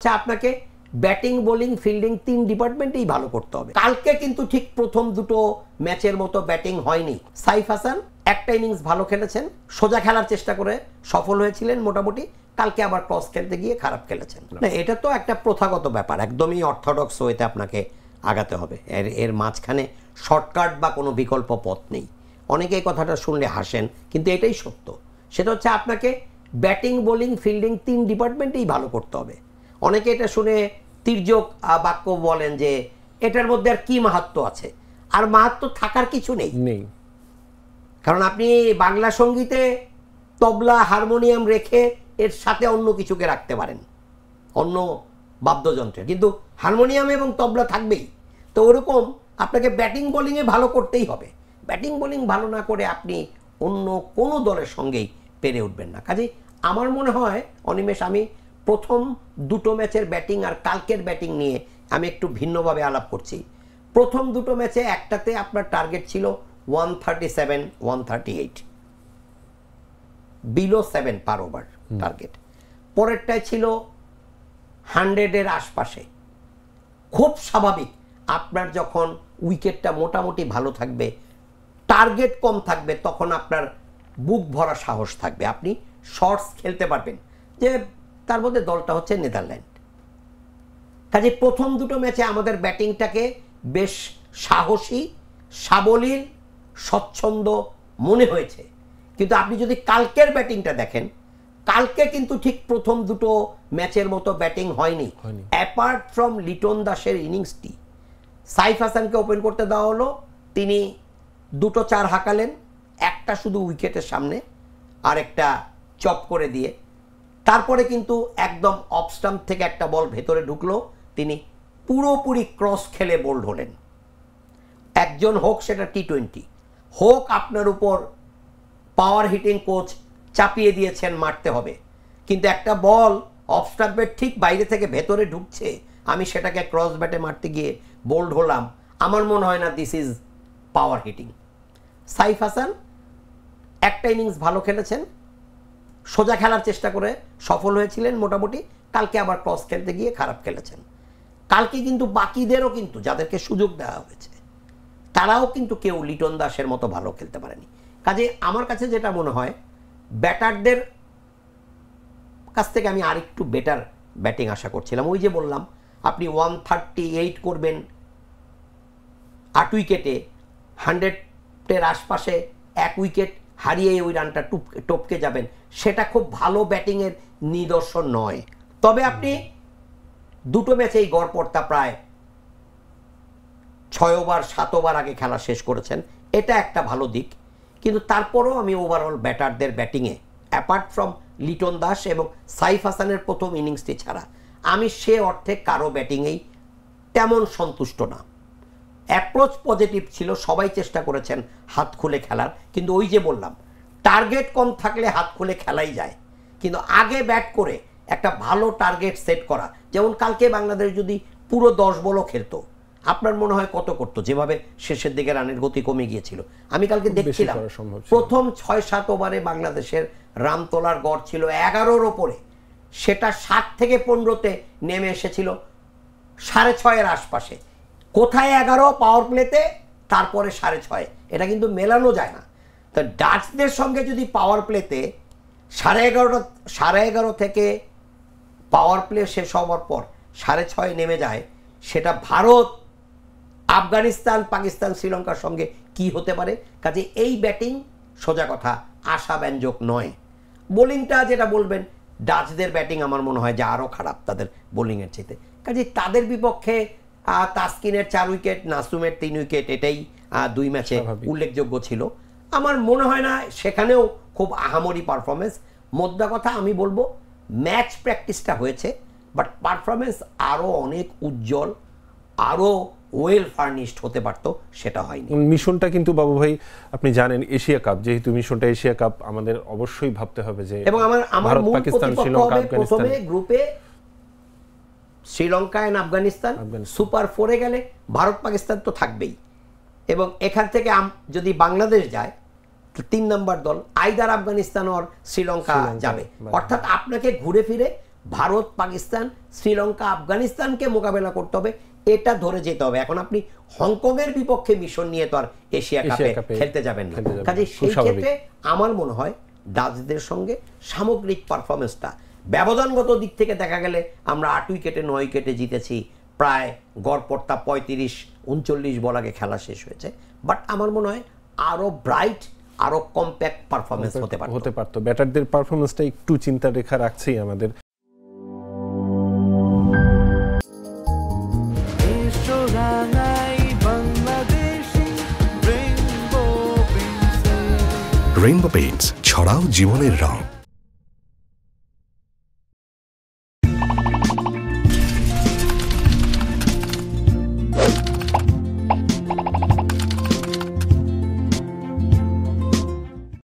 হচ্ছে আপনাকে batting bowling fielding 3 ডিপার্টমেন্টেই ভালো করতে হবে। কালকে কিন্তু ঠিক প্রথম দুটো ম্যাচের মতো ব্যাটিং হয়নি। সাইফ হাসান একটা ইনিংস ভালো খেলেছেন, সোজা খেলার চেষ্টা করে সফল হয়েছিলেন মোটামুটি, কালকে আবার ক্রস খেলতে গিয়ে খারাপ খেলেছেন। না, এটা তো একটা প্রথাগত ব্যাপার, একদমই অর্থোডক্স ওয়েতে আপনাকে আগাতে হবে। এর মাঝখানে শর্টকাট বা কোনো বিকল্প পথ নেই। অনেকেই কথাটা শুনলে হাসেন, কিন্তু এটাই সত্য। সেটা হচ্ছে আপনাকে ব্যাটিং বোলিং ফিল্ডিং 3 ডিপার্টমেন্টেই ভালো করতে হবে। অনেকে এটা শুনে তির্যক বাক্য বলেন যে এটার মধ্যে আর কি মাহাত্ম্য আছে। আর মাহাত্ম্য থাকার কিছু নেই। কারণ আপনি বাংলা সঙ্গীতে তবলা হারমোনিয়াম রেখে এর সাথে অন্য কিছুকে রাখতে পারেন, অন্য বাদ্যযন্ত্রে, কিন্তু হারমোনিয়াম এবং তবলা থাকবেই। তো ওরকম আপনাকে ব্যাটিং বোলিংয়ে ভালো করতেই হবে। ব্যাটিং বোলিং ভালো না করে আপনি অন্য কোনো দলের সঙ্গেই পেরে উঠবেন না। কাজেই আমার মনে হয় অনিমেষ, আমি প্রথম দুটো ম্যাচের ব্যাটিং আর কালকের ব্যাটিং নিয়ে আমি একটু ভিন্নভাবে আলাপ করছি। প্রথম দুটো ম্যাচে একটাতে আপনার টার্গেট ছিল 137 138, বিলো 7 পার ওভার টার্গেট। পরেরটায় ছিল 100-এর আশপাশে। খুব স্বাভাবিক, আপনার যখন উইকেটটা মোটামুটি ভালো থাকবে, টার্গেট কম থাকবে, তখন আপনার বুক ভরা সাহস থাকবে, আপনি শর্টস খেলতে পারবেন। যে তার মধ্যে দলটা হচ্ছে নেদারল্যান্ড। কাজে প্রথম দুটো ম্যাচে আমাদের ব্যাটিংটাকে বেশ সাহসী, সাবলীল, স্বচ্ছন্দ মনে হয়েছে। কিন্তু আপনি যদি কালকের ব্যাটিংটা দেখেন, কালকে কিন্তু ঠিক প্রথম দুটো ম্যাচের মতো ব্যাটিং হয়নি। অ্যাপার্ট ফ্রম লিটন দাসের ইনিংসটি, সাইফ হাসানকে ওপেন করতে দেওয়া হলো, তিনি দুটো 4 হাঁকালেন, একটা শুধু উইকেটের সামনে আর একটা চপ করে দিয়ে। তারপরে কিন্তু একদম অফ স্টাম্প থেকে একটা বল ভেতরে ঢুকলো, তিনি পুরোপুরি ক্রস খেলে বোল্ড হলেন। একজন হোক সেটা টি20, হোক আপনার উপর পাওয়ার হিটিং কোচ চাপিয়ে দিয়েছেন মারতে হবে, কিন্তু একটা বল অফ স্টাম্পের ঠিক বাইরে থেকে ভেতরে ঢুকছে, আমি সেটাকে ক্রস ব্যাটে মারতে গিয়ে বোল্ড হলাম, আমার মনে হয় না this is power heating. Saif Hasan একটা ইনিংস ভালো খেলেছেন, সোজা খেলার চেষ্টা করে সফল হয়েছিলেন মোটামুটি, কালকে আবার ক্রস খেলতে গিয়ে খারাপ খেলেছেন। কালকে কিন্তু বাকিদেরও কিন্তু যাদেরকে সুযোগ দেওয়া হয়েছে তারাও কিন্তু কেউ লিটন দাসের মতো ভালো খেলতে পারেনি। কাজে আমার কাছে যেটা মনে হয়, ব্যাটারদের কাছ থেকে আমি আরেকটু বেটার ব্যাটিং আশা করছিলাম। ওই যে বললাম, আপনি 138 করবেন 8 উইকেটে, 100-এর আশপাশে 1 উইকেট হারিয়ে ওই রানটা টপকে যাবেন, সেটা খুব ভালো ব্যাটিংয়ের নিদর্শন নয়। তবে আপনি দুটো ম্যাচেই গড়পড়তা প্রায় 6 ওভার 7 ওভার আগে খেলা শেষ করেছেন, এটা একটা ভালো দিক। কিন্তু তারপরও আমি ওভারঅল ব্যাটারদের ব্যাটিংয়ে, অ্যাপার্ট ফ্রম লিটন দাস এবং সাইফ হাসানের প্রথম ইনিংসটি ছাড়া, আমি সে অর্থে কারো ব্যাটিংয়েই তেমন সন্তুষ্ট না। অ্যাপ্রোচ পজিটিভ ছিল, সবাই চেষ্টা করেছেন হাত খুলে খেলার, কিন্তু ওই যে বললাম, টার্গেট কম থাকলে হাত খুলে খেলাই যায়, কিন্তু আগে ব্যাট করে একটা ভালো টার্গেট সেট করা, যেমন কালকে বাংলাদেশ যদি পুরো 10 বলও খেলতো, আপনার মনে হয় কত করতো? যেভাবে শেষের দিকে রানের গতি কমে গিয়েছিল, আমি কালকে দেখছিলাম প্রথম 6-7 ওভারে বাংলাদেশের রান তোলার গড় ছিল 11-র ওপরে, সেটা 7 থেকে 15-তে নেমে এসেছিল 6.5-এর আশপাশে। কোথায় 11 পাওয়ার প্লেতে, তারপরে 6.5, এটা কিন্তু মেলানো যায় না। তো ডাচদের সঙ্গে যদি পাওয়ার প্লেতে 11.5 থেকে পাওয়ার প্লে শেষ হওয়ার পর 6.5 নেমে যায়, সেটা ভারত, আফগানিস্তান, পাকিস্তান, শ্রীলঙ্কার সঙ্গে কি হতে পারে? কাজে এই ব্যাটিং সোজা কথা আশাব্যঞ্জক নয়। বোলিংটা যেটা বলবেন, ডাচদের ব্যাটিং আমার মনে হয় যে আরও খারাপ তাদের বোলিংয়ের চাইতে। কাজে তাদের বিপক্ষে তাসকিনের 4 উইকেট, নাসুমের 3 উইকেট, এটাই 2 ম্যাচে উল্লেখযোগ্য ছিল। আমার মনে হয় না সেখানেও খুব আহামরি পারফরমেন্স। মোদ্দা কথা আমি বলবো, ম্যাচ প্র্যাকটিসটা হয়েছে, বাট পারফরমেন্স আরও অনেক উজ্জ্বল, আরও ওয়েল ফার্নিশড হতে পারতো, সেটা হয়নি। মিশনটা কিন্তু বাবু ভাই আপনি জানেন, এশিয়া কাপ, যেহেতু মিশনটা এশিয়া কাপ, আমাদের অবশ্যই ভাবতে হবে যে, এবং আমার মূল প্রতিপক্ষ হবে প্রথমে গ্রুপে শ্রীলঙ্কা এন্ড আফগানিস্তান, সুপার 4-এ গেলে ভারত পাকিস্তান তো থাকবেই, এবং এখান থেকে যদি বাংলাদেশ যায় 3 নম্বর দল আইদার আফগানিস্তান আর শ্রীলঙ্কা যাবে। অর্থাৎ আপনাকে ঘুরে ফিরে ভারত, পাকিস্তান, শ্রীলঙ্কা, আফগানিস্তানকে মোকাবেলা করতে হবে, এটা ধরে যেতে হবে। এখন আপনি হংকংয়ের বিপক্ষে মিশন নিয়ে তো আর এশিয়া কাপে খেলতে যাবেন না। কাজে সেই ক্ষেত্রে আমার মনে হয় ডাচদের সঙ্গে সামগ্রিক পারফরমেন্সটা ব্যবধানগত দিক থেকে দেখা গেলে আমরা 8 উইকেটে 9 উইকেটে জিতেছি, প্রায় গড়পড়তা 35-39 বল আগে খেলা শেষ হয়েছে। বাট আমার মনে হয় আরো ব্রাইট, আরো কম্প্যাক্ট পারফরমেন্স হতে পারতো। ব্যাটারদের পারফরমেন্সটা একটু চিন্তা রেখা রাখছেই আমাদের। রেইনবো পেইন্টস, ছড়াও জীবনের রং।